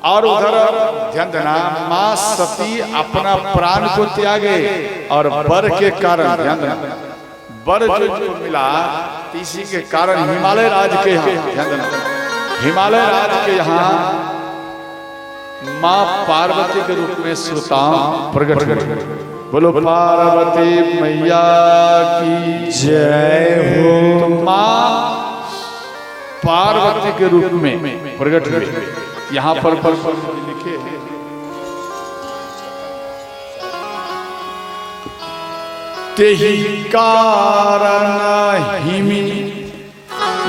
और उधर ध्यान देना, माँ सती अपना प्राण को त्यागे और वर के कारण, ध्यान देना, वर जो मिला इसी के कारण हिमालय राज के यहाँ, ध्यान देना, हिमालय राज के यहाँ माँ पार्वती के रूप में श्रोताओं प्रकट हुए। बोलो पार्वती मैया की जय हो। तो माँ पार्वती के रूप में प्रकट हुए। यहाँ पर लिखे तेहि कारण हिमि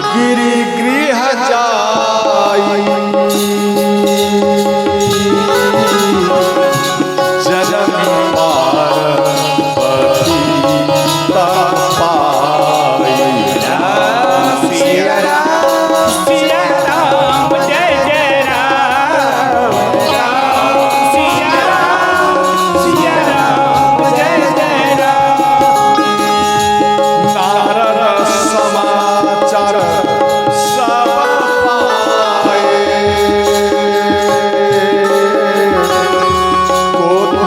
गिरि गृह जाई, जननी पार्वती तर पाई। सिया राम जय जय राम, सिया राम जय जय राम। नारद समाचार सब पाए, को तो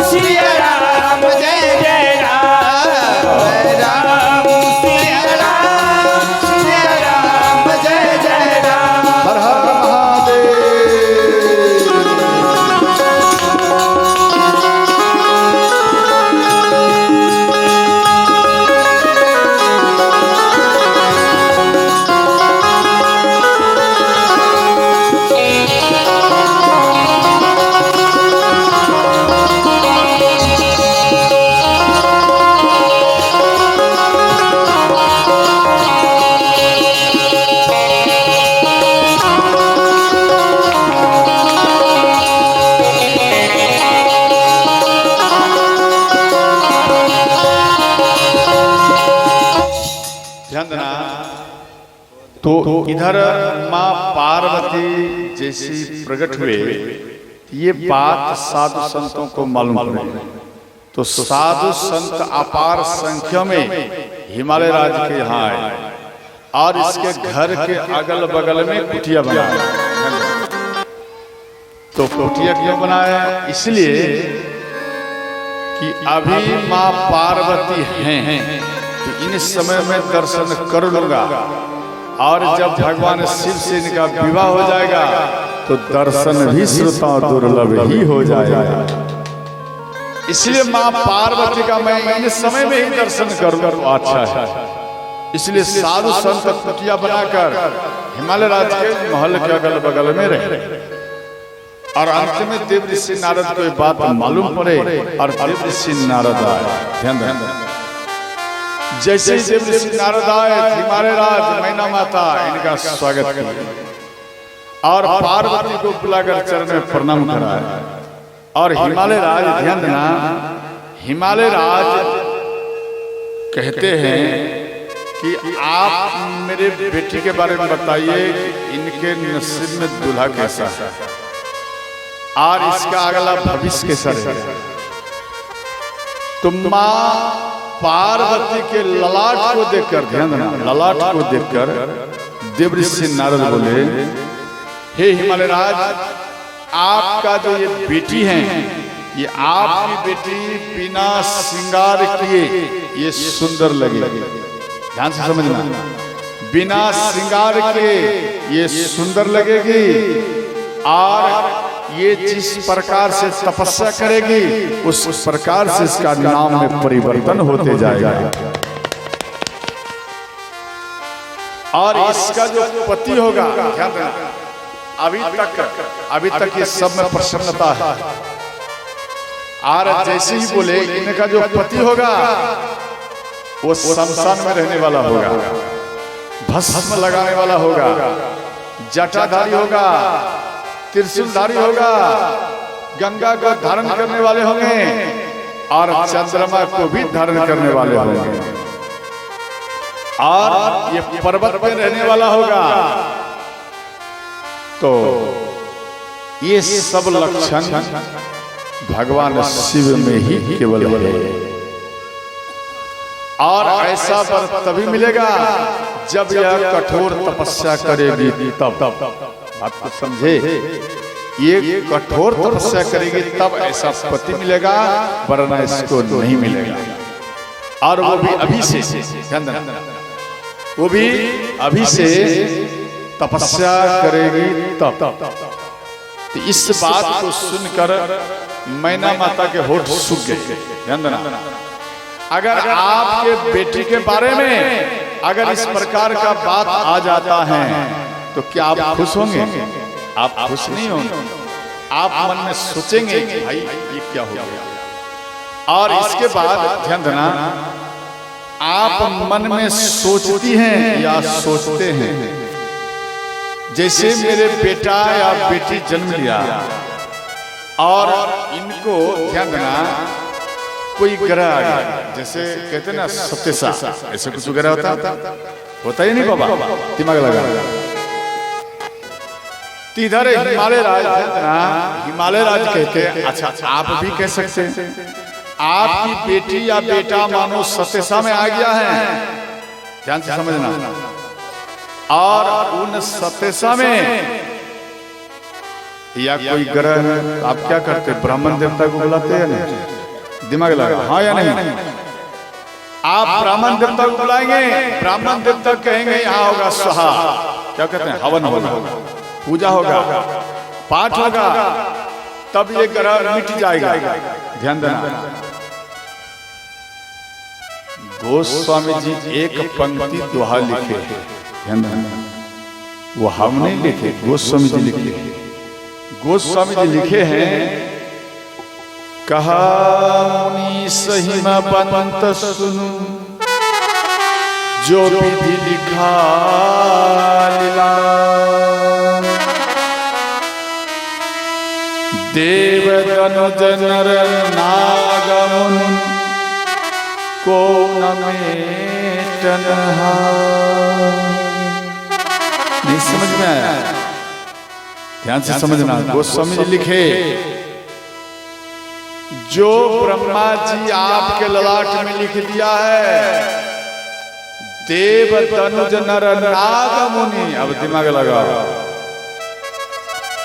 सिया राम जय जय राम, राम सिया राम जय जय राम। हर हर महादेव। ध्यान देना, तो इधर माँ पार्वती जैसी प्रकट हुए, ये बात साधु संतों को मालूम पड़ी। तो साधु संत अपार संख्या में हिमालय राज के यहाँ आए और इसके घर के अगल बगल में कुटिया बनाया। तो कुटिया क्यों बनाया? इसलिए कि अभी माँ पार्वती हैं, तो इन समय में दर्शन कर लूंगा, और जब भगवान शिव से इनका विवाह हो जाएगा तो दर्शन भी श्रोताओं दुर्लभ ही हो जाएगा। इसलिए माँ पार्वती का मैं इस समय में ही दर्शन करूंगा तो अच्छा है। इसलिए साधु संत कुटिया बनाकर हिमालय राज के महल के अगल बगल में रहे। और अंत में देव ऋषि नारद को बात मालूम पड़े और देव ऋषि नारद आए। ध्यान दें, जैसे देव ऋषि नारद आए, हिमालय राज मैना माता इनका स्वागत किया और पार्वती को बुलाकर चरण में प्रणाम कराया। और हिमालय राज, ध्यान देना, हिमालय राज कहते हैं कि आप मेरे बेटी के बारे में बताइए, इनके नसीब में दूल्हा कैसा है और इसका अगला भविष्य कैसा रहेगा। तो माँ पार्वती के ललाट को देखकर, ध्यान देना, ललाट को देखकर देव ऋषि नारद बोले, हे हिमालय राज, आपका जो ये बेटी है, ये आपकी बेटी बिना श्रृंगार किए ये सुंदर लगेगी। ध्यान से समझना, बिना श्रृंगार के ये सुंदर लगेगी और ये जिस प्रकार से तपस्या करेगी उस प्रकार से इसका नाम में परिवर्तन होते जाएगा। और इसका जो पति होगा, ध्यान देना, अभी तक ये सब में प्रसन्नता है। और जैसे ही बोले इनका जो पति होगा वो शमशान में रहने वाला होगा, भस्म लगाने वाला होगा, जटाधारी होगा, त्रिशूलधारी होगा, गंगा को धारण करने वाले होंगे और चंद्रमा को भी धारण करने वाले होंगे, और ये पर्वत पे रहने वाला होगा। तो ये सब लक्षण भगवान शिव में ही केवल है। और ऐसा वर तभी मिलेगा जब यह कठोर तपस्या करेगी तब। बात को समझे, ये कठोर तपस्या करेगी तब ऐसा पति मिलेगा, वरना इसको नहीं मिलेगा। और वो भी अभी से, वो भी अभी से तपस्या करेगी तब। तो इस बात को सुनकर मैना माता के होठ सूख गए। अगर आपके बेटी के बारे में अगर इस प्रकार का बात आ जाता है तो क्या आप खुश होंगे? आप खुश नहीं होंगे। आप मन में सोचेंगे कि भाई ये क्या हो गया। और इसके बाद ध्यान देना, आप मन में सोचती हैं या सोचते हैं, जैसे मेरे बेटा या बेटी जन्म लिया और इनको ध्यान देना कोई ग्रह आ गया, जैसे कहते हैं ना सत्यसा, ऐसे कुछ ग्रह होता ही नहीं बाबा, दिमाग लगा। इधर हिमालय राज, हिमालय राज कहते हैं। अच्छा, आप भी कह सकते हैं आपकी बेटी या बेटा मानो सत्यसा में आ गया है, ध्यान से समझना। और उन सत्यसा में या कोई ग्रह, आप क्या करते? ब्राह्मण देवता को बुलाते हैं नहीं? दिमाग लगा, हाँ या नहीं? आप ब्राह्मण देवता को बुलाएंगे, ब्राह्मण देवता कहेंगे यहाँ होगा स्वाहा, क्या कहते हैं, हवन होगा, पूजा होगा, पाठ होगा, तब ये ग्रह मिट जाएगा। ध्यान देना, गोस्वामी जी एक पंक्ति दोहा लिखे, ध्यान देना, वो हम नहीं लिखे, गोस्वामी जी लिखे। गोस्वामी जी लिखे हैं, कहा मुनि सहिमा पंत सुनु, जो विधि लिखा लीला, देव तनुज नर नाग मुनि को न मेटन हार। नहीं समझ में आया? ध्यान से समझना। गोस्वामी जी लिखे, जो ब्रह्मा जी आपके ललाट में लिख दिया है, देव तनुज नर नाग मुनि, अब दिमाग लगा,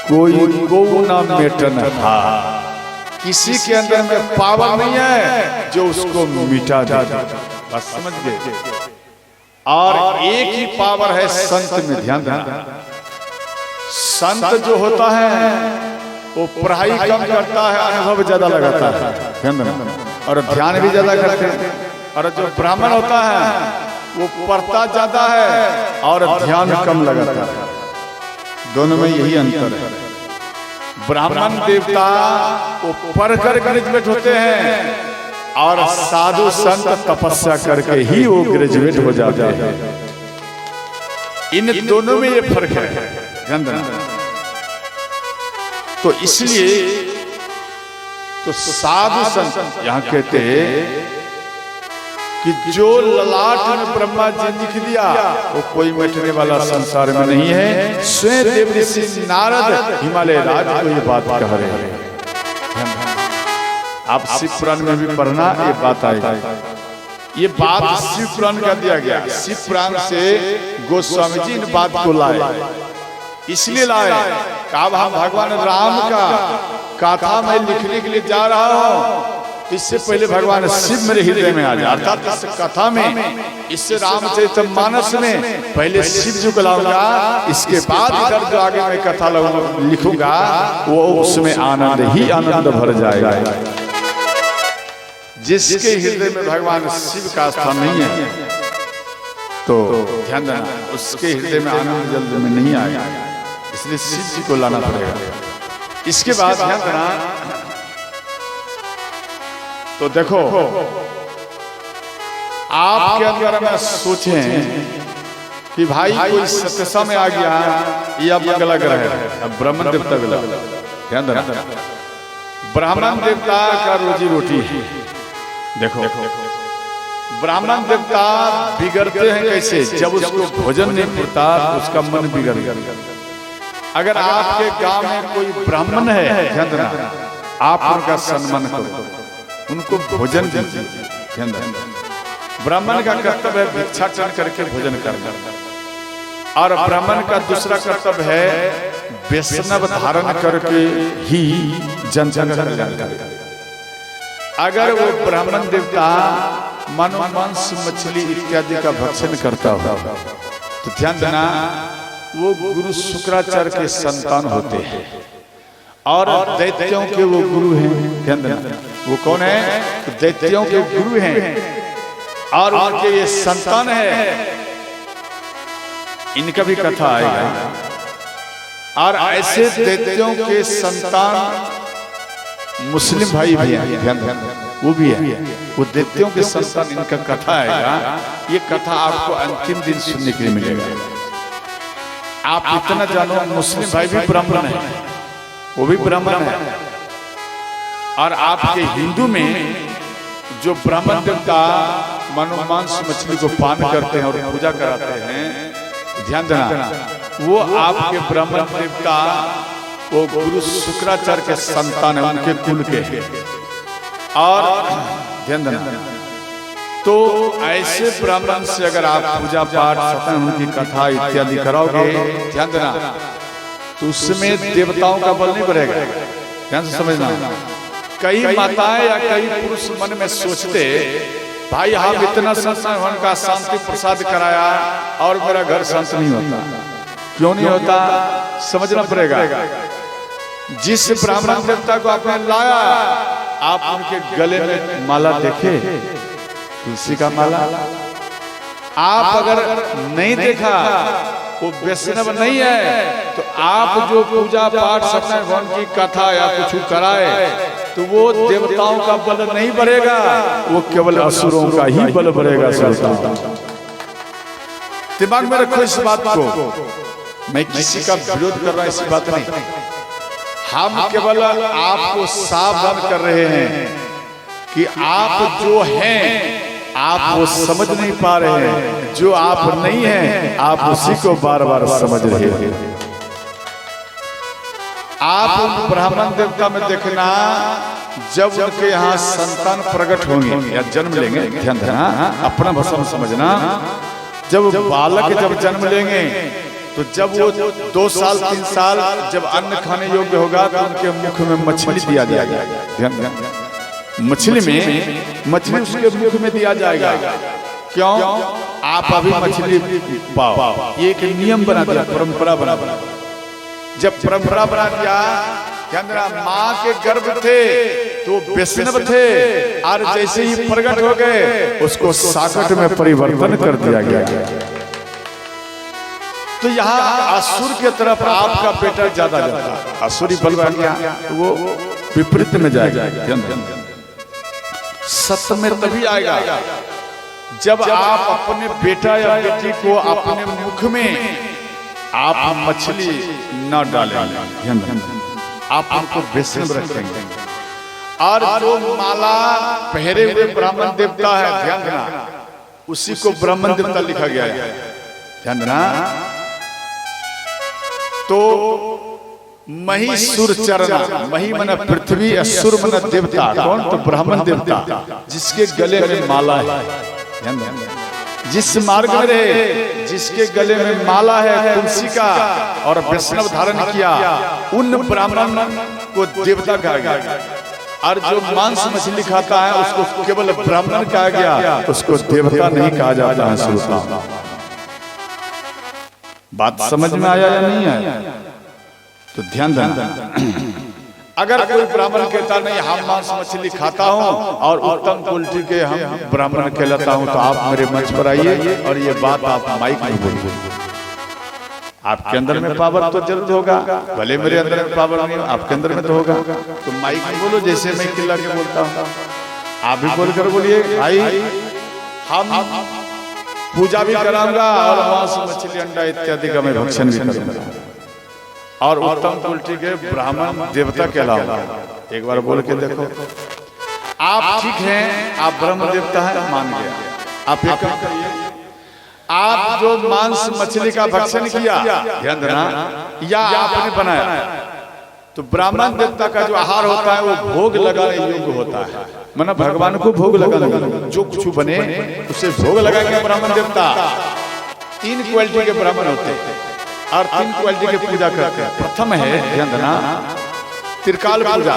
कोई को न मेटन हा, किसी के अंदर में पावर नहीं है जो उसको मिटा दे। बस समझ गए? और एक ही पावर है संत में, ध्यान देना। संत जो होता है वो पढ़ाई कम करता है, अनुभव ज्यादा लगाता है, ध्यान देना, और ध्यान भी ज्यादा करते हैं। और जो ब्राह्मण होता है वो पढ़ता ज्यादा है और ध्यान कम लगाता है। दोनों में यही अंतर है। ब्राह्मण देवता वो पढ़कर ग्रेजुएट होते हैं और साधु संत तपस्या करके ही वो ग्रेजुएट हो जाते हैं। इन दोनों में ये फर्क है, ध्यान देना। तो इसलिए तो साधु संत यहाँ कहते कि जो ललाट में ब्रह्मा जी लिख दिया वो कोई मिटने वाला संसार में नहीं है। स्वयं देव ऋषि नारद हिमालय राज को ये बात कह रहे हैं। आप शिव पुराण में भी पढ़ना, ये बात आएगा। ये बात शिव पुराण का दिया गया। शिव पुराण से गोस्वामी जी इन बात को लाए, इसलिए लाए कब हम भगवान राम का कथा मैं लिखने के लिए जा रहा हूँ, इससे पहले भगवान शिव मेरे हृदय में आ जाए। अर्थात इस कथा में, इससे रामचरितमानस में पहले शिव जी को लाऊंगा, इसके बाद इधर जो आगे मैं कथा लिखूंगा वो उसमें आनंद ही आनंद भर जाएगा। जिसके हृदय में भगवान शिव का स्थान नहीं है तो ध्यान देना, उसके हृदय में आनंद जल्द में नहीं आएगा। इसलिए शिव जी को लाना पड़ेगा। इसके बाद ध्यान देना, तो देखो आपके अंदर में सोचें कि भाई कोई सत्यसा में आ गया, ये अब अगला ग्रह है, अब ब्राह्मण देवता मिला। ध्यान देना, ब्राह्मण देवता का रोजी रोटी है। देखो ब्राह्मण देवता बिगड़ते हैं कैसे? जब उसको भोजन नहीं मिलता तो उसका मन बिगड़ गया। अगर आपके गांव में कोई ब्राह्मण है, ध्यान देना, आप उनका सम्मान करो, उनको भोजन दीजिए। ध्यान देना, ब्राह्मण का कर्तव्य है भिक्षाटन करके भोजन करना, और ब्राह्मण का दूसरा कर्तव्य है वैष्णव धारण करके ही जन जन का कल्याण करेगा। अगर वो ब्राह्मण देवता मानो मांस मछली इत्यादि का भक्षण करता हो तो ध्यान देना वो गुरु शुक्राचार्य के संतान होते हैं और दैत्यों के वो गुरु हैं। ध्यान देना वो कौन है? तो दैत्यों के गुरु हैं और उनके ये संतान है। इनका भी कथा आएगा। और ऐसे दैत्यों के संतान मुस्लिम भाई भी हैं, ध्यान वो भी है, वो दैत्यों के संतान, इनका कथा आएगा। ये कथा आपको अंतिम दिन सुनने के लिए मिलेगा। आप इतना जानो मुस्लिम भाई भी ब्राह्मण है, वो भी ब्राह्मण है, और आपके हिंदू में जो ब्राह्मण देवता मानो मांस मछली को पान करते हैं और पूजा कराते हैं, ध्यान देना वो आपके ब्राह्मण देवता वो गुरु शुक्राचार्य के संतान है, उनके कुल के हैं। और ध्यान देना तो ऐसे ब्राह्मण से अगर आप पूजा पाठ सत्संग उनकी कथा इत्यादि कराओगे, ध्यान देना तो उसमें देवताओं का बल नहीं बढ़ेगा। ध्यान से समझना। कई माताएं या कई पुरुष मन में सोचते भाई हम इतना सत्संग का शांति प्रसाद कराया और मेरा घर शांत नहीं होता। क्यों नहीं होता समझना पड़ेगा। जिस ब्राह्मण देवता को आपने लाया, आप उनके गले में माला देखे, तुलसी का माला। आप अगर नहीं देखा, वो वैष्णव नहीं है, तो आप जो पूजा पाठ सत्संग भवन की कथा या कुछ कराए तो वो देवताओं का बल नहीं बढ़ेगा, वो केवल असुरों का ही बल बढ़ेगा। दिमाग में रखो इस बात को। मैं किसी का विरोध कर रहा ऐसी बात नहीं। हम केवल आपको सावधान कर रहे हैं कि आप जो हैं आप वो समझ नहीं पा रहे हैं, जो आप नहीं हैं आप उसी को बार बार समझ रहे हैं। आप उन ब्राह्मण देवता में देखना जब उनके यहाँ संतान प्रकट होंगे या जन्म लेंगे, ध्यान देना अपना भाषा में समझना। जब बालक जब जन्म लेंगे तो जब वो 2 साल 3 साल जब अन्न खाने योग्य होगा तो उनके मुख में मछली दिया जाएगा। ध्यान देना मछली उसके मुख में दिया जाएगा। क्यों? आप अभी मछली पाओ, ये एक नियम बना दिया, परंपरा बना दिया। जब परंपरा बना दिया, ध्यान देना माँ के गर्भ थे तो वैष्णव थे, और जैसे ही प्रकट हो गए उसको साकट में परिवर्तन कर दिया गया। तो यहाँ असुर की तरफ आपका बेटा ज्यादा जाता, असुरी बल बन गया तो वो विपरीत में जाएगा। सत्य में तभी आएगा जब आप अपने बेटा या बेटी को अपने मुख में आप मछली न डालेंगे, आप उनको वैष्णव रखेंगे। और जो माला पहरे हुए ब्राह्मण देवता है, ध्यान देना उसी को ब्राह्मण देवता लिखा गया है। ध्यान देना तो मही सुर चरण, मही मन पृथ्वी, असुर मन देवता। कौन? तो ब्राह्मण देवता जिसके गले में माला है। ध्यान देना जिस मार्ग में रहे, जिसके गले में माला है तुलसी का और वैष्णव धारण किया, उन ब्राह्मण को देवता कहा गया। और जो मांस मछली खाता है उसको केवल ब्राह्मण कहा गया, उसको देवता नहीं कहा जाता है। श्रोता बात समझ में आया या नहीं आया? तो ध्यान देना अगर कोई ब्राह्मण कहता नहीं हम मांस मछली खाता हूँ और उत्तम क्वालिटी के हम ब्राह्मण कहलाता हूँ, तो आप मेरे मंच पर आइए और ये बात आप माइक में बोलिए। आपके अंदर में पावर तो जरूर होगा, भले मेरे अंदर में पावर नहीं हो, आपके अंदर में तो होगा। तो माइक में बोलो जैसे मैं किला के बोलता हूँ, आप भी बोलकर बोलिए भाई हम पूजा भी कराऊंगा और मांस मछली अंडा इत्यादि का मैं भक्षण भी करूंगा और उत्तम क्वालिटी के ब्राह्मण देवता कहलाऊंगा। एक बार बोल के देखो। आप ठीक हैं, आप ब्रह्म देवता है, मान गया। आप एक काम करिए, आप जो मांस मछली का भक्षण किया, ध्यान देना, या आपने बनाया, तो ब्राह्मण देवता का जो आहार होता है वो भोग लगाने योग्य होता है। मतलब भगवान को भोग लगा, जो कुछ बने उसे भोग लगा के ब्राह्मण देवता 3 क्वालिटी के ब्राह्मण होते हैं और 3 क्वालिटी की पूजा करते हैं। प्रथम है ध्यान देना त्रिकाल पूजा।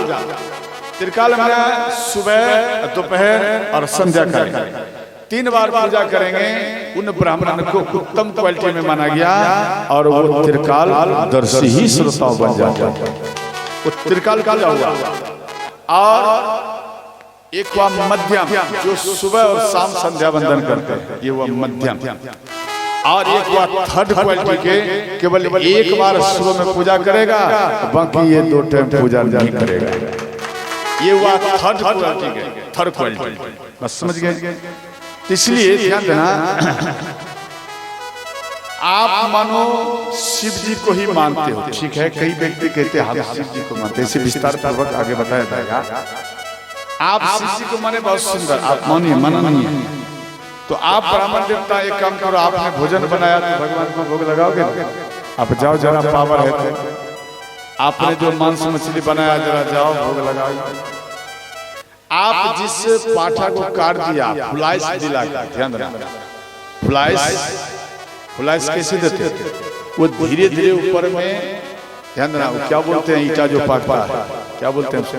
त्रिकाल में सुबह, दोपहर और संध्या करेंगे, 3 बार पूजा करेंगे। उन ब्राह्मण को उत्तम क्वालिटी में माना गया और वो त्रिकाल दर्शी ही श्रोता बन जाता है। वो त्रिकाल पूजा हुआ। और एक हुआ मध्यम, जो सुबह और शाम संध्या वंदन करते हैं, ये हुआ मध्यम। और एक हुआ थर्ड क्वालिटी के, केवल एक बार सुबह में पूजा करेगा, बाकी ये 2 टाइम पूजा नहीं करेगा। ये हुआ थर्ड क्वालिटी के, थर्ड क्वालिटी। बस समझ गए? इसलिए ध्यान देना, आप मानो शिव जी को ही मानते हो, ठीक है। कई व्यक्ति कहते हैं हम शिव जी को मानते हैं, इसे विस्तार पूर्वक आगे बताया जाएगा। आप शिव जी को माने बहुत सुंदर, आप मानिए, मना नहीं है। तो आप ब्राह्मण देवता एक काम करो, आपने भोजन बनाया तो भगवान को भोग लगाओगे। आप जाओ, जरा पावर है तो आपने जो मांस मछली बनाया जरा जाओ भोग लगाओ। आप जिस पाठा को काट दिया, फुलाइस दिला, ध्यान रखना, फुलाइस कैसे देते? वो धीरे धीरे ऊपर में, ध्यान देना, वो क्या बोलते हैं ईटा जो पाकता है, क्या बोलते हैं उसको?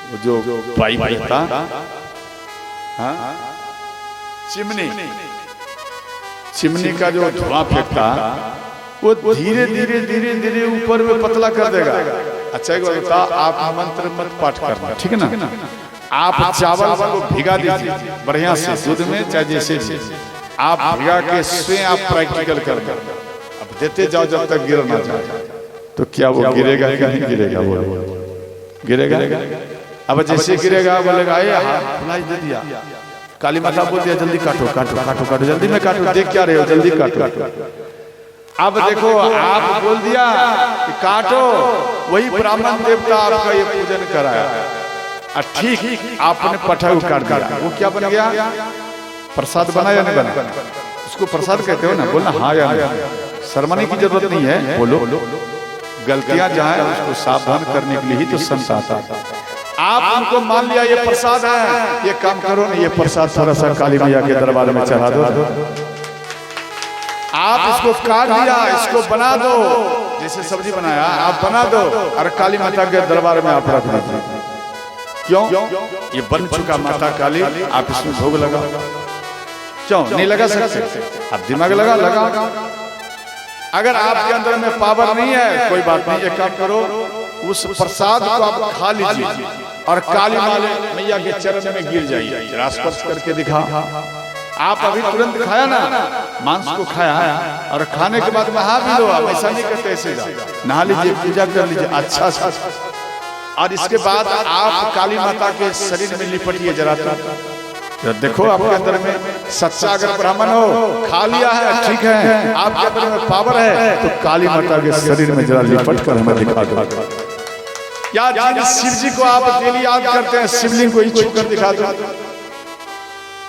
वो जो पाइप होता, हाँ, चिमनी, चिमनी का जो धुआं फेंकता, वो धीरे धीरे धीरे धीरे ऊपर में पतला कर देगा। अच्छा एक बात बता, आप मंत्र मत पाठ करना, ठीक है ना। आप चावल को भिगा दीजिए बढ़िया से दूध में, चाहे जैसे भी आप भिगा के स्वयं आप प्रैक्टिकल करना। अब देते जाओ जब तक गिर ना जाए। तो क्या वो गिरेगा कि नहीं गिरेगा? वो गिरेगा। अब जैसे गिरेगा बोलेगा ये फुलाई दे दिया, काली माता बोल दिया जल्दी काटो काटो काटो काटो, जल्दी में काटो, देख क्या रहे हो, जल्दी काटो। अब देखो आप बोल दिया कि काटो, वही ब्राह्मण देवता आपका ये पूजन कराया, ठीक आपने पठा को काट दिया, वो क्या बन गया? प्रसाद बना या नहीं बना? उसको प्रसाद कहते हो ना, बोलना हाँ या नहीं, शर्माने की जरूरत नहीं है, बोलो। गलतियां जहां उसको सावधान करने के लिए ही तो संत आता है। आप उनको मान लिया ये प्रसाद है, ये काम करो ना, ये प्रसाद थोड़ा सा काली मैया के दरबार में चढ़ा दो। आप इसको काट दिया, इसको बना दो, जैसे सब्जी बनाया आप बना दो और काली माता के दरबार में आप रख दो। क्यों? ये बन चुका माता काली, आप इसमें भोग लगाओ। क्यों नहीं लगा सकते? आप दिमाग लगा। अगर आपके अंदर में पावर नहीं है, कोई बात नहीं, एक काम करो, उस प्रसाद को आप खा लीजिए और काली मैया के चरण में गिर जाइए, स्पर्श करके दिखा। आप अभी तुरंत खाया ना, मांस को खाया और खाने के बाद नहा भी लो। आप ऐसा नहीं करते, ऐसे नहा लीजिए, पूजा कर लीजिए अच्छा सा, और इसके बाद आप काली माता के शरीर में लिपटिए जरा। तो देखो आपके अंदर में सच्चा अगर ब्राह्मण हो, खा लिया है, ठीक है, आपके अंदर में पावर है, तो काली माता के शरीर में जरा लिपट कर हमें दिखा दो। या जिन शिव जी को आप डेली याद करते हैं, शिवलिंग को ही छू कर दिखा दो।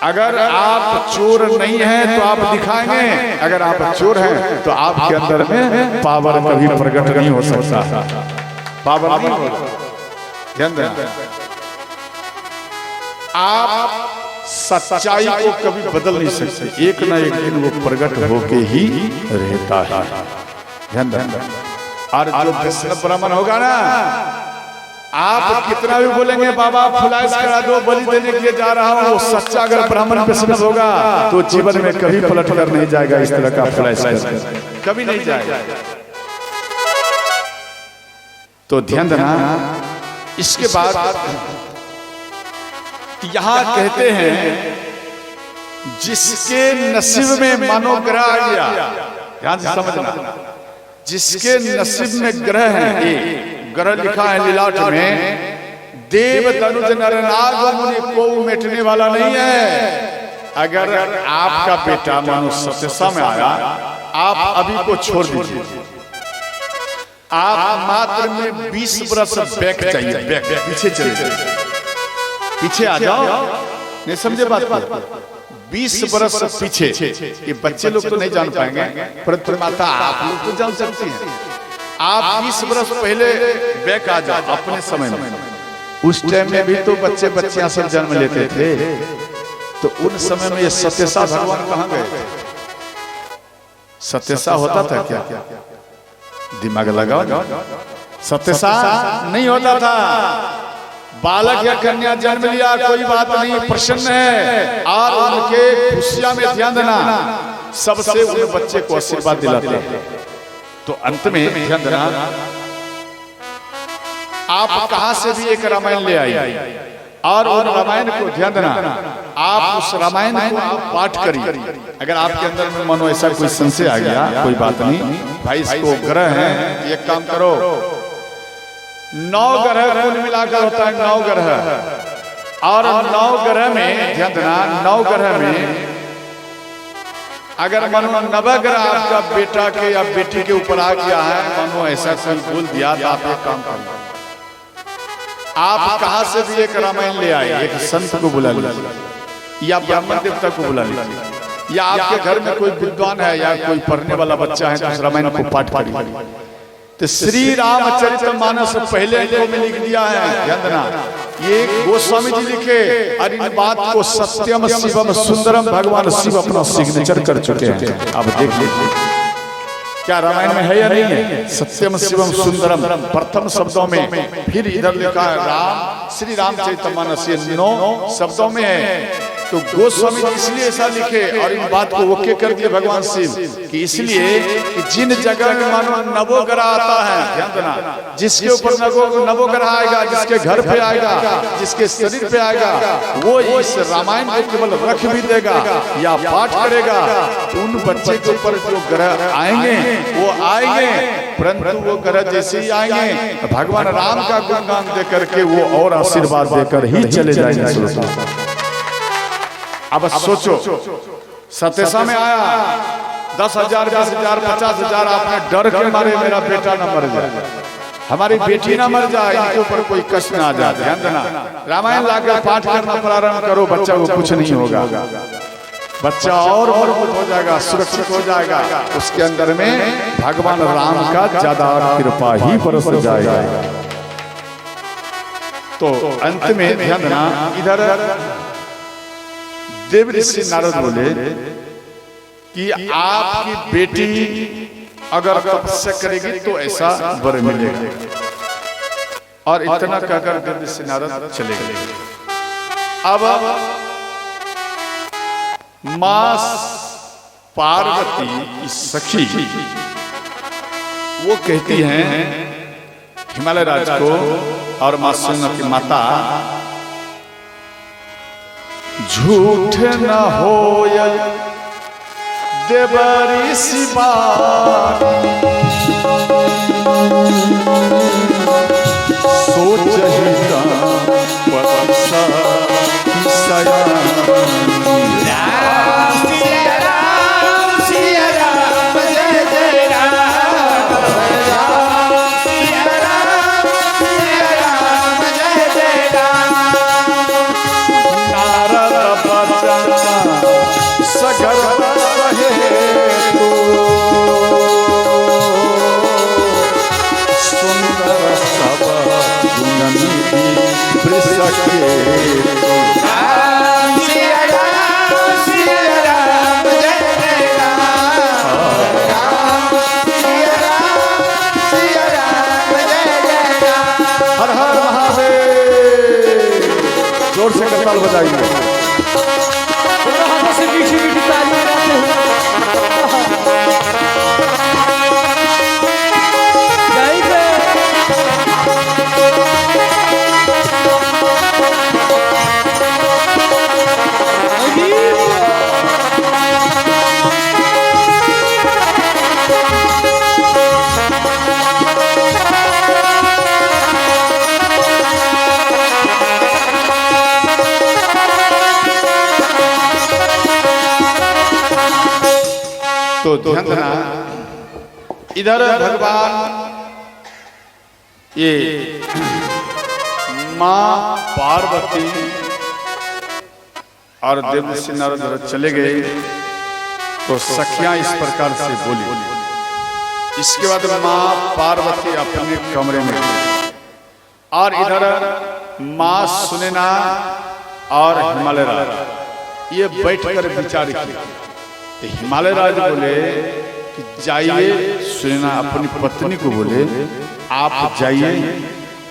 अगर आप चोर नहीं हैं तो आप दिखाएंगे, अगर आप चोर हैं तो आपके अंदर में पावर कभी प्रकट नहीं हो सकता, पावर नहीं होगा। ध्यान देना, आप सच्चाई को कभी बदल नहीं सकते, एक ना एक दिन वो प्रकट होके ही रहता है। ध्यान देना, और जो वैष्णव ब्राह्मण होगा ना, आप कितना भी बोलेंगे बाबा फुलाइस करा दो, बलि देने के लिए जा रहा हूँ, सच्चा अगर ब्राह्मण वैष्णव होगा तो जीवन में कभी पलट कर नहीं जाएगा इस तरह का फुलाइस कर, कभी नहीं जाएगा। तो ध्यान देना। इसके बाद यहां कहते हैं जिसके नसीब में मनोग्रह आ गया, ध्यान से समझना, जिसके नसीब में ग्रह है, ग्रह लिखा है लीलाट में, देव तनुज नर नाग मुनि को मिटने वाला नहीं है। अगर आपका बेटा मनुष्य सत्य में आया, आप अभी को छोड़ दीजिए, आप मात्र में 20 बरस बैक चाहिए, बैक पीछे चले जाइए, पीछे आ जाओ, नहीं समझे बात को? 20 बरस पीछे। ये बच्चे लोग तो नहीं जान पाएंगे, परंतु माता आप लोग तो जान सकती हैं। आप 20 बरस पहले बैक आ जाओ अपने समय में, उस टाइम में भी तो बच्चे बच्चियां सब जन्म लेते थे, तो उन समय में ये सत्यसा भगवान कहाँ गए? सत्यसा होता था क्या? दिमाग लगाओ ना, सत्यसा नहीं होता था। बालक या कन्या जन्म लिया, कोई बात नहीं, प्रसन्न है, और उनके खुशियां में ध्यान देना, सबसे उन बच्चे को आशीर्वाद दिलाते। तो अंत में ध्यान देना, आप कहां से भी एक रामायण ले आई, और उन रामायण को ध्यान देना, आप उस रामायण को आप पाठ करिए। अगर आपके अंदर में मानो ऐसा कोई संशय आ गया, कोई बात नहीं भाई, इसको ग्रह है, एक काम करो, 9 ग्रह कुल मिलाकर होता है 9 ग्रह, और 9 ग्रह में ध्यान देना, 9 ग्रह में अगर मानो 90 ग्रह आपका बेटा के या बेटी के ऊपर आ गया है, मानो ऐसा कोई बोल दिया, तो आप एक काम करो, आप कहां से भी एक रामायण ले आए, एक संत को बुला लीजिए या ब्राह्मण देवता को बुला लीजिए, या आपके घर में कोई विद्वान है या कोई पढ़ने वाला बच्चा है तो उस रामायण को पाठ करिए। तो श्री रामचरितमानस पहले को में लिख दिया है, ध्यान देना, ये गोस्वामी जी लिखे, और इन बात को सत्यम शिवम सुंदरम भगवान शिव अपना सिग्नेचर कर चुके हैं। अब देख लीजिए क्या रामायण में है या नहीं है? सत्यम शिवम सुंदरम प्रथम शब्दों में, फिर इधर लिखा है राम, श्री रामचरितमानस, ये 9 शब्दों में है। तो गोस्वामी जी इसलिए ऐसा लिखे और इन बात को ओके कर दिए भगवान शिव कि इसलिए कि जिन जगह में मानो नवोग्रह आता है, ध्यान देना, जिसके ऊपर नवोग्रह आएगा, जिसके घर पे आएगा, जिसके शरीर पे आएगा, वो इस रामायण को केवल रख भी देगा या पाठ करेगा, उन बच्चे के ऊपर जो ग्रह आएंगे वो आएंगे, परंतु वो ग्रह जैसे ही आएंगे भगवान राम का गुणगान दे करके वो और आशीर्वाद देकर ही चले जाएंगे। अब सोचो, सत्यसा में आया 10,000, 20,000, 50,000, आपने डर के मारे मेरा बेटा न मर जाए, हमारी बेटी ना मर जाए, इनके ऊपर कोई कष्ट ना आ जाए। ध्यान देना, रामायण लाकर पाठ करना प्रारंभ करो, बच्चा को कुछ नहीं होगा, बच्चा और मजबूत हो जाएगा, सुरक्षित हो जाएगा, उसके अंदर में भगवान राम का ज्यादा कृपा ही बरस जाएगा। तो अंत में ध्यान देना, इधर देव ऋषि नारद बोले कि आपकी बेटी अगर तपस्या करेगी तो ऐसा वर मिलेगा, और इतना कहकर देव ऋषि नारद चले गए। अब मां पार्वती की सखी वो कहती हैं हिमालय राज को और मां सुन की माता, झूठ न होय देवरी शिवानी, सोच ही हर हर महादेव, जोर से करताल बजाइए। तो ध्यान देना, इधर भगवान ये मां पार्वती और देव ऋषि नारद चले गए, तो सखियां इस प्रकार से बोली। इसके बाद मां पार्वती अपने कमरे में गई, और इधर माँ सुनैना और हिमालय राज ये बैठकर विचार किए। तो हिमालय राज बोले कि जाइए, सुनैना अपनी पत्नी को बोले आप जाइए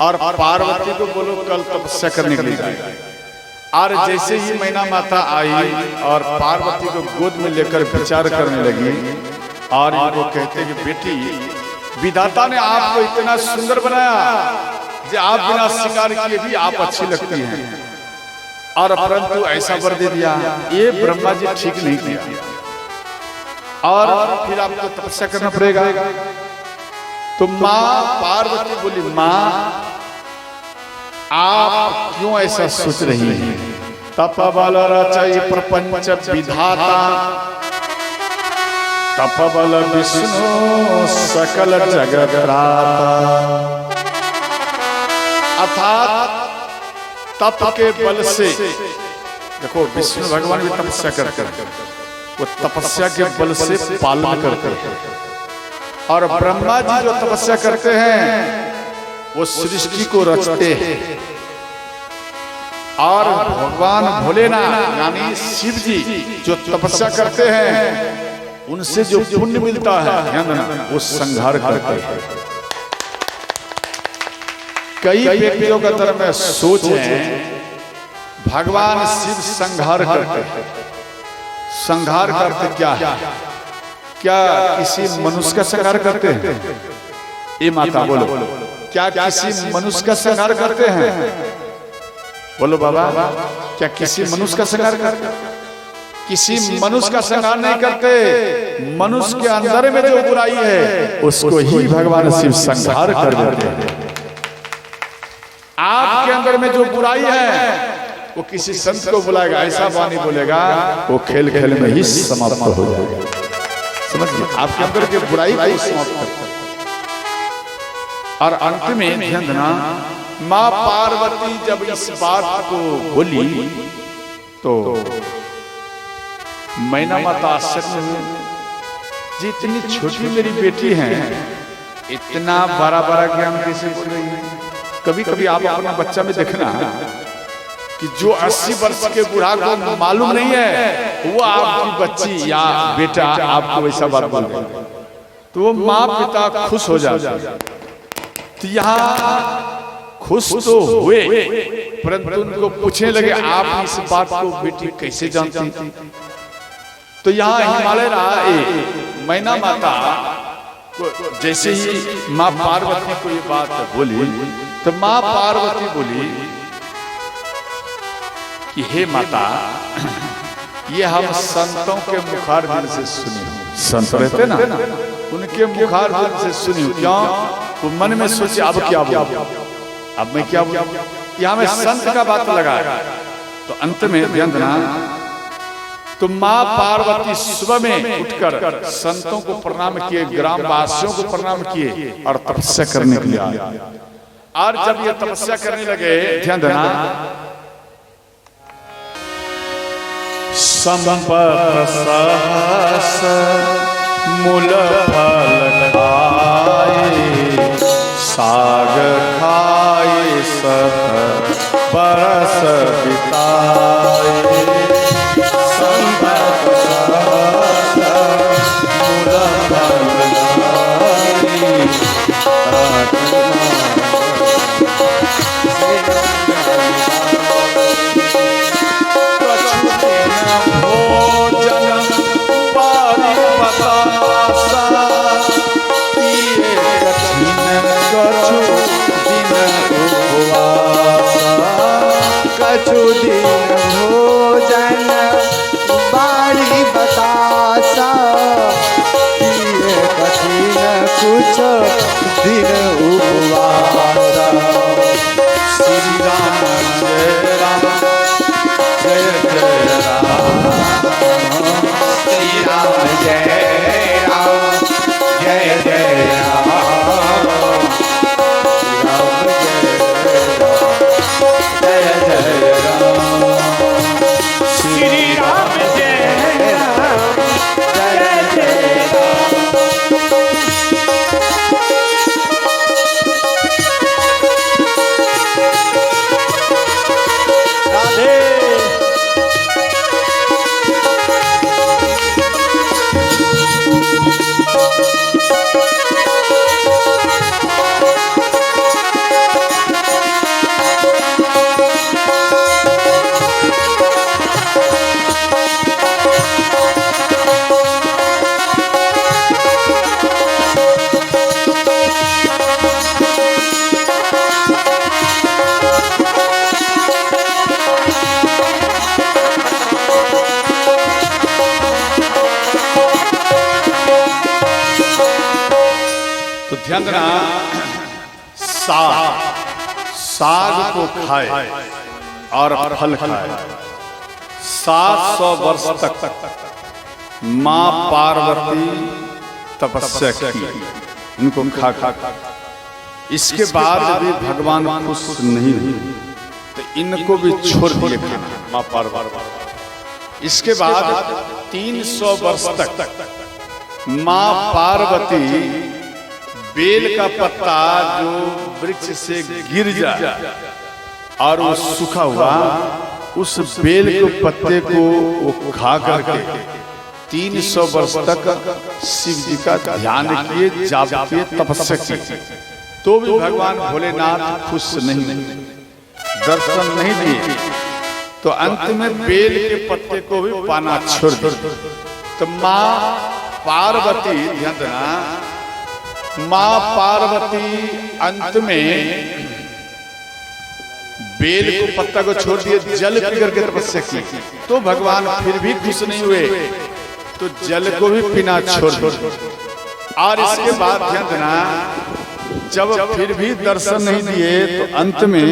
और पार्वती को बोलो कल तपस्या करने के लिए जाए। और जैसे ही मैना माता आई और पार्वती को गोद में लेकर विचार करने लगी और इनको कहते कि बेटी, विधाता ने आपको इतना सुंदर बनाया कि आप बिना श्रृंगार किए भी आप अच्छी लगती हैं, और परंतु ऐसा वर दे दिया, ये ब्रह्मा जी ठीक नहीं किया और फिर आपको तपस्या करना पड़ेगा। तो माँ पार्वती बोली, माँ आप क्यों ऐसा सोच रही हैं? तप बल रचय प्रपंच विधाता, तप बल विष्णु सकल जगत त्राता। अर्थात तप के बल से, देखो विष्णु भगवान भी तपस्या करते हैं, वो तपस्या के बल से पालन करते हैं, और ब्रह्मा जी जो तपस्या करते हैं वो सृष्टि को रचते हैं, और भगवान भोलेनाथ यानी शिव जी जो तपस्या करते हैं उनसे जो पुण्य मिलता है वो संहार करते हैं। कई व्यक्तियों का तरफ में सोच है भगवान शिव संहार करते हैं। संहार करते क्या है? क्या किसी मनुष्य का संहार करते हैं? ये माता बोलो, क्या किसी मनुष्य का संहार करते हैं? बोलो बाबा, क्या किसी मनुष्य का संहार करते हैं? किसी मनुष्य का संहार नहीं करते। मनुष्य के अंदर में जो बुराई है उसको ही भगवान शिव संहार कर देते हैं। आपके अंदर में जो बुराई है वो किसी संत को बुलाएगा, ऐसा वाणी बोलेगा, वो खेल खेल में ही समाप्त हो जाएगा। समझिए, आपके अंदर की बुराई को समाप्त करता है। और अंत में ध्यान देना, माँ पार्वती जब इस बात को बोली तो मैना माता आश्चर्य में, जी इतनी छोटी मेरी बेटी है, इतना बड़ा बड़ा ज्ञान कैसे बोल रही है? कभी कभी आप अपना बच्चा में देखना कि जो 80 वर्ष के बूढ़ा को मालूम नहीं है वो आपकी बच्ची या बेटा आपको वैसा बात बोल रहा है, तो वो माँ पिता खुश हो जाते हैं। तो यहाँ खुश तो हुए, परंतु उनको पूछने लगे आप इस बात को बेटी कैसे जानती थी? तो यहाँ हिमालय मैना माता जैसे ही माँ पार्वती को ये बात बोली तो माँ पार्वती बोली कि हे माता, ये हम संतों के मुखारबिंद से सुनी। संत रहते ना, उनके मुखारबिंद से सुनी। क्यों? वो मन में सोचे अब क्या बोलूं, अब मैं क्या बोलूं। यहाँ में संत का बात लगा। तो अंत में ध्यान देना, तो माँ पार्वती सुबह में उठकर संतों को प्रणाम किए, ग्राम वासियों को प्रणाम किए और तपस्या करने के लिए आए। और जब ये तपस्या करने लगे, ध्यान देना, संपत सहस मूल फल खाए, साग खाए सत बरस बिताए। संपत सहस मूल फल कछु तो ध्यान देना, साग को खाए और फल खाए। 700 वर्ष तक माँ पार्वती तपस्या की, इनको खा खा। इसके बाद भी भगवान खुश नहीं हुए तो इनको भी छोड़ दिए खाना माँ पार्वती। इसके बाद 300 वर्ष तक माँ पार्वती बेल का पत्ता जो वृक्ष से गिर जाए और वो सूखा हुआ, उस बेल के पत्ते को वो खा करके 300 वर्ष तक शिव जी का ध्यान किए, जाप किए, तपस्या की। तो भी भगवान भोलेनाथ खुश नहीं, दर्शन नहीं दिए। तो अंत में बेल के पत्ते को भी पाना छोड़ दिया। तो माँ पार्वती, ध्यान देना, माँ पार्वती अंत में बेल को पत्ता को छोड़ दिए, जल पी करके तपस्या की। तो भगवान फिर भी खुश नहीं हुए तो जल को भी पीना छोड़ दिया। और इसके बाद ध्यान देना, जब फिर भी दर्शन नहीं दिए तो अंत में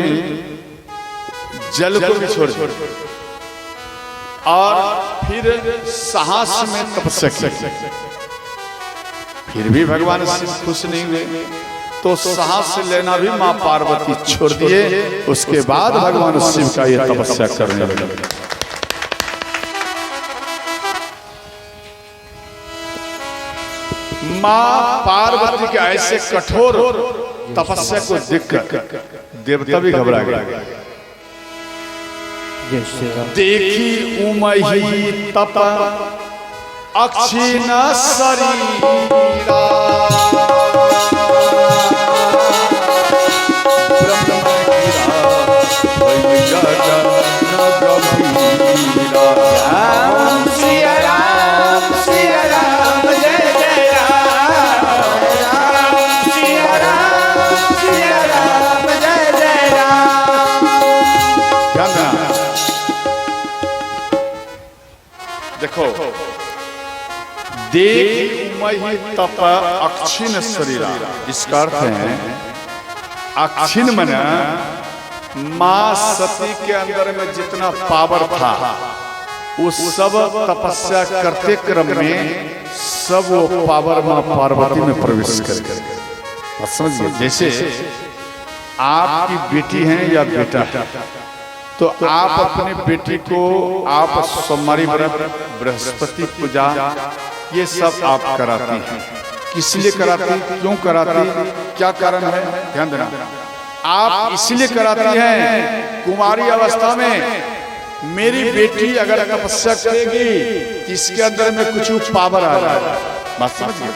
जल को भी छोड़ दिया और फिर साहस में तपस्या की। फिर भी भगवान शिव खुश नहीं हुए तो साहस लेना भी माँ पार्वती छोड़ दिए। उसके बाद भगवान शिव का ये तपस्या करने लगे। माँ पार्वती के ऐसे कठोर तपस्या को देखकर देवता भी घबरा गए। देखी उमही तप अक्षिण शरीरा, देखो, देख उमहि तप अक्षिण शरीरा, इसका अर्थ है अक्षिण मने माँ सती के अंदर में जितना पावर था वो सब तपस्या करते क्रम में सब वो पावर माँ पार्वती में प्रवेश कर गए। समझिए, जैसे आपकी बेटी है या बेटा है तो आप अपने बेटी को आप सोमवारी व्रत, बृहस्पति पूजा, ये सब आप कराती हैं। किस लिए कराती, क्यों कराती, क्या कारण है? ध्यान देना, आप इसलिए कराती हैं कुमारी अवस्था में मेरी बेटी अगर तपस्या करेगी इसके अंदर में कुछ पावर आ जाएगा। बात समझिए,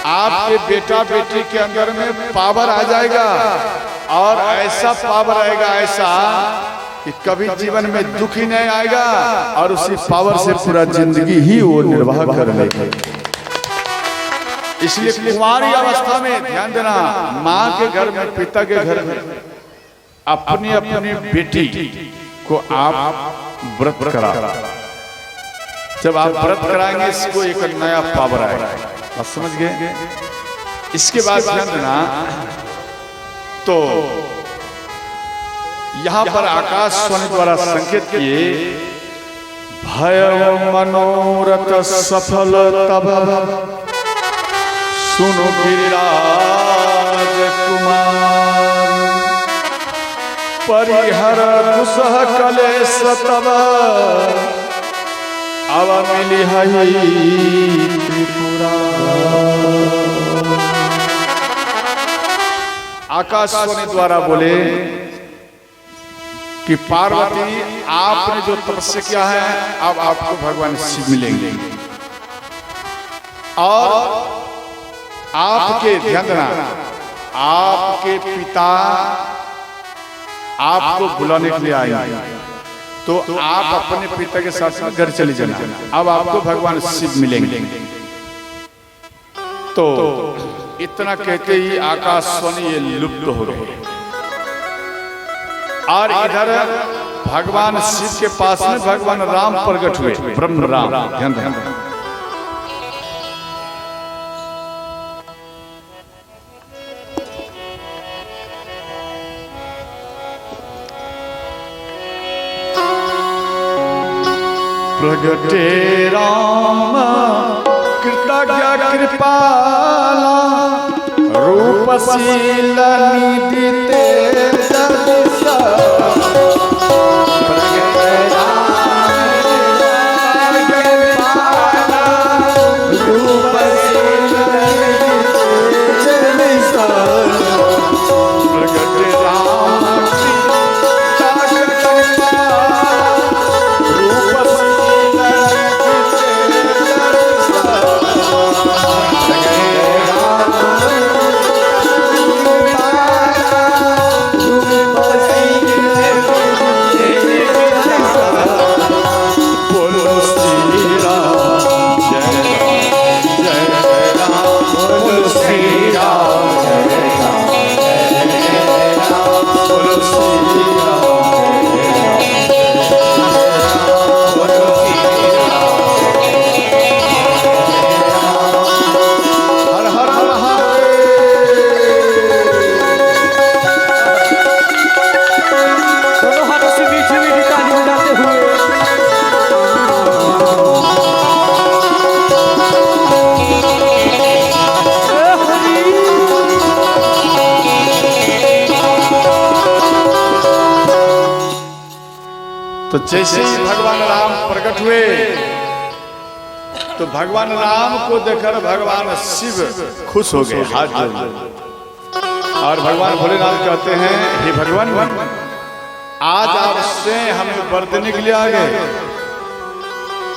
आपके बेटा बेटी के अंदर में पावर आ जाएगा और ऐसा पावर आएगा ऐसा कि कभी जीवन में दुख ही नहीं आएगा और उसी पावर से पूरा जिंदगी ही वो निर्वाह कर लेगा। इसलिए कुमारी अवस्था में ध्यान देना, माँ के घर में, पिता के घर में अपनी अपनी बेटी को आप व्रत करा। जब आप व्रत कराएंगे इसको एक नया पावर आएगा। आप समझ गए? इसके बाद ध्यान देना, तो यहाँ पर आकाशवाणी द्वारा संकेत किए, भय मनोरथ सफल तब सुनो गिरिराज कुमार, परिहर दुसह कलेश तब अब मिली हई त्रिपुरा। आकाशवाणी द्वारा बोले कि पार्वती आपने जो तपस्या किया है अब आपको भगवान शिव मिलेंगे और आपके, ध्यान देना, आपके पिता आपको बुलाने के लिए आएंगे तो आप अपने पिता के साथ साथ घर चले जाना। अब आपको भगवान शिव मिलेंगे। तो इतना कहते ही आकाशवाणी ये लुप्त हो गई और इधर भगवान शिव के पास में भगवान राम प्रकट हुए, ब्रह्म राम। ध्यान देना, प्रगटे राम कृतज्ञ कृपाला रूपशील निधि तेज दिशा। प्रगटे तो जैसे ही भगवान राम प्रकट हुए तो भगवान राम को देखकर भगवान शिव खुश हो गए, हाथ जोड़ लिए। और भगवान भोलेनाथ कहते हैं, हे भगवान आज आपसे हमें वर देने के लिए आ गए।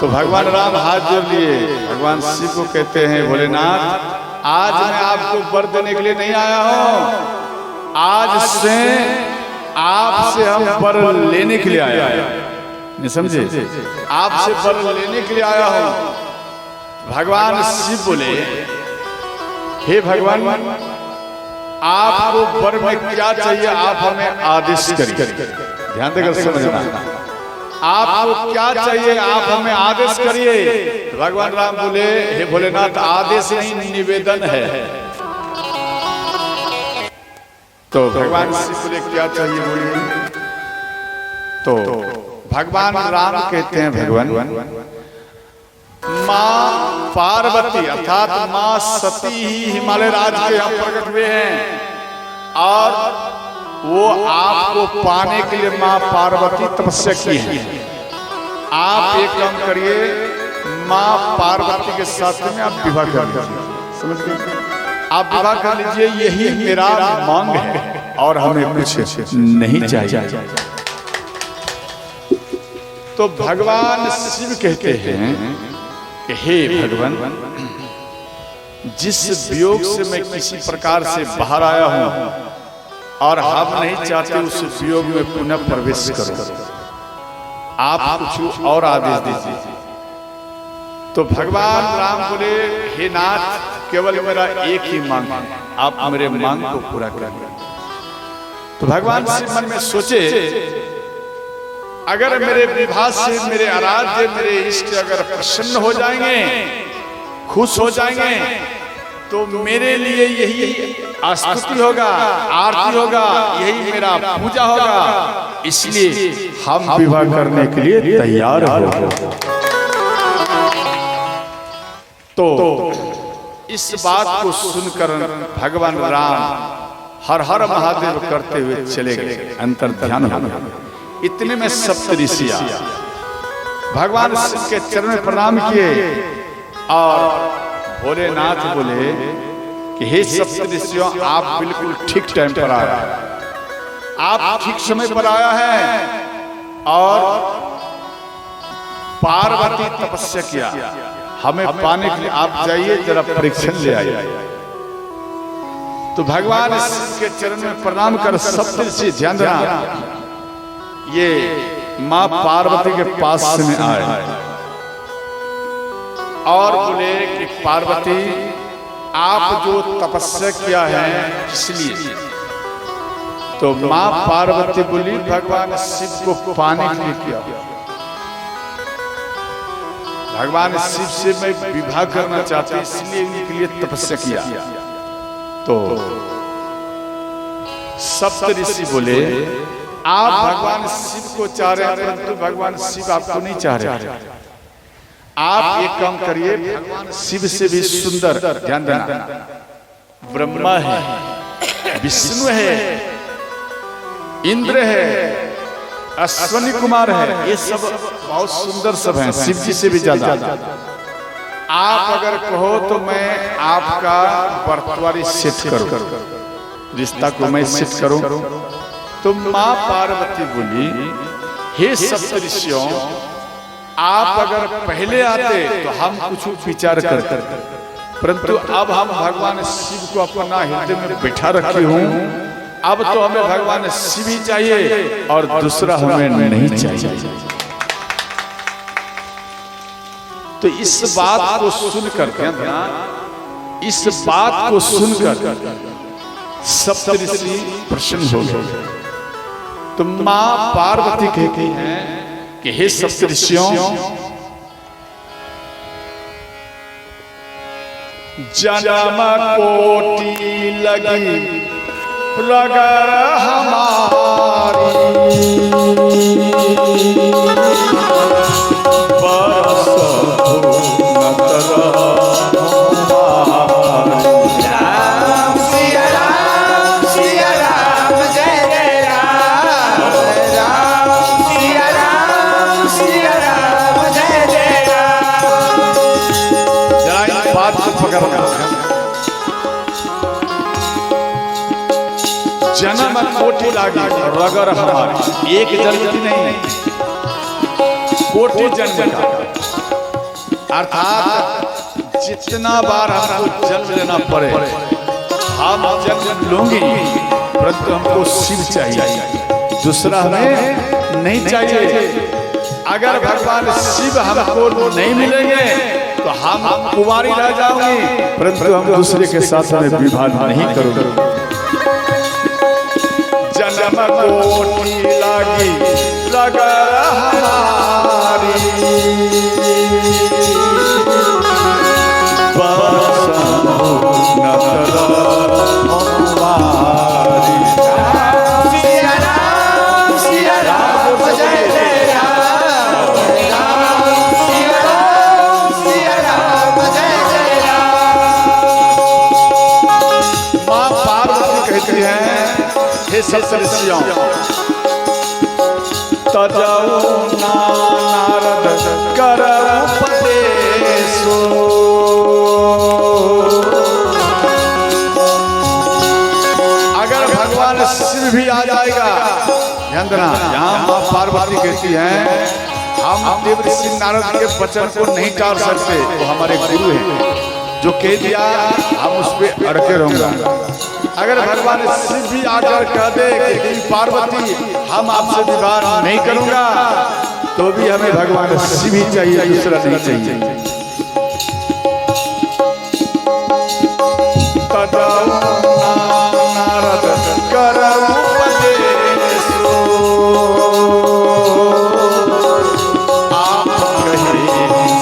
तो भगवान राम हाथ जोड़ लिए, भगवान शिव को कहते हैं, भोलेनाथ आज मैं आपको वर देने के लिए नहीं आया हूं, आज से आपसे हम वर लेने के लिए आया है। नहीं समझे? आपसे वर लेने के लिए आया हूं। भगवान शिव बोले, हे भगवान आपको वर में क्या चाहिए आप हमें आदेश करिए। ध्यान देकर समझना, आपको क्या चाहिए आप हमें आदेश करिए। भगवान राम बोले, हे भोलेनाथ आदेश नहीं निवेदन है। तो भगवान शिव बोले क्या चाहिए बोलिए। तो भगवान राम कहते हैं, भगवान माँ पार्वती अर्थात माँ सती ही हिमालय राज्य के यहाँ प्रकट हुए हैं और वो आपको पाने के लिए माँ पार्वती तपस्या की है। आप एक काम करिए, माँ पार्वती के साथ में आप विवाह कर लीजिए। समझ गए? आप विवाह कर लीजिए, यही मेरा मांग है और हमें कुछ नहीं चाहिए। तो भगवान शिव कहते हैं कि हे भगवान जिस वियोग से मैं किसी प्रकार से बाहर आया हूं और हम नहीं चाहते उस वियोग में पुनः प्रवेश करो, आप कुछ और आदेश दीजिए। तो भगवान राम बोले, हे नाथ केवल मेरा एक ही मांग है, आप मेरे मांग को पूरा करिए। तो भगवान शिव मन में सोचे, अगर मेरे विवाह से मेरे आराध्य मेरे इष्ट अगर प्रसन्न हो जाएंगे, खुश हो जाएंगे, तो मेरे लिए यही स्तुति होगा, आरती होगा, यही मेरा पूजा होगा। इसलिए हम विवाह करने के लिए तैयार हो। तो इस बात को सुनकर भगवान राम हर हर महादेव करते हुए चले गए, अंतर ध्यान हो गया। इतने में सप्त ऋषि भगवान शिव के चरण में प्रणाम किए और भोलेनाथ बोले कि हे सप्त ऋषियों आप बिल्कुल ठीक टाइम पर आया, आप ठीक समय पर आया है और पार्वती तपस्या किया, हमें पाने के लिए आप जाइए जरा परीक्षण ले आइए। तो भगवान शिव के चरण में प्रणाम कर सप्त ऋषि ध्यान देना, ये माँ पार्वती के पास में आए और बोले कि पार्वती आप जो तपस्या किया है इसलिए। तो माँ पार्वती बोली भगवान शिव को पाने के लिए किया, भगवान शिव से मैं विवाह करना चाहती इसलिए इनके लिए तपस्या किया। तो सप्त ऋषि बोले आप भगवान शिव को चाह रहे हैं परंतु भगवान शिव आपको नहीं चाह रहे। आप एक काम करिए, भगवान शिव से भी सुंदर, ध्यान देना, ब्रह्मा है, विष्णु है, इंद्र है, अश्वनी कुमार है, ये सब बहुत सुंदर सब हैं, शिव जी से भी ज्यादा। आप अगर कहो तो मैं आपका बर्तवारी सेट करूं, रिश्ता को मैं सेट करूं, तो माँ पार्वती बोली, हे सप्तऋषियों, आप अगर पहले आते तो हम कुछ विचार करते, परंतु अब हम भगवान शिव को अपना हृदय में बैठा रखे हूं, अब तो हमें भगवान शिव ही चाहिए और दूसरा हमें नहीं चाहिए। तो इस बात को सुनकर, इस बात को सुनकर सप्तऋषि प्रसन्न हो गए। तो मां पार्वती कहती हैं कि हे सप्तऋषियों, जन्म कोटि लगी रगर हमारी, बरस राम सिया राम जय जय राम, राम सिया राम जय जय राम। जरा इस बात को पकड़ना, जन्म कोटि लागी रगर हमारी, एक जन्म की नहीं, कोटि जन्म का, अर्थात जितना बार हमको जन्म लेना पड़े हम जन्म लूंगी, परंतु हमको शिव चाहिए, दूसरा हमें नहीं चाहिए। अगर भगवान शिव हमको नहीं मिलेंगे तो हम कुंवारी रह जाऊंगी, परंतु हम दूसरे के साथ में विवाह नहीं करूंगा। जन्म कोटि लागी रगर हमारी, सप्तऋषियों, तजौ नारद कर उपदेशो, अगर भगवान शिव भी आ जाएगा, ध्यान देना, यहाँ माँ पार्वती कहती हैं हम देवर्षि नारद के वचन को नहीं टाल सकते, वो हमारे गुरु हैं, जो कह दिया हम उस पर अड़के रहूंगा। अगर भगवान शिव भी आकर कह दे कि पार्वती हम आपसे विवाह नहीं करूंगा, तो भी हमें भगवान शिव ही चाहिए, दूसरा नहीं चाहिए। नारद कर उपदेशो, आप कहे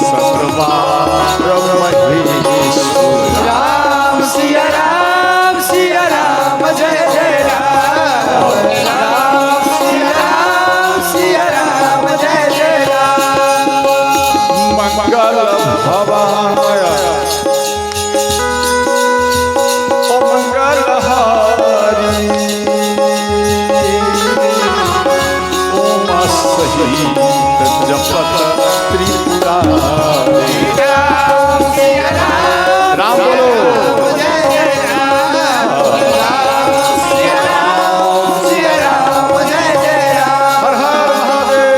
सतबार महेश्वर। राम सिया राम जय जय राम, राम सिया राम जय जय राम। मंगल भवाय ओ मंगल हारी, ओम सहित जपत त्रिपुरारी। राम सिया राम बोलो, जय जय राम, राम सिया राम जय जय राम। हर हर महादेव।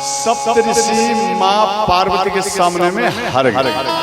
सप्तऋषि माँ पार्वती के सामने में हार गए।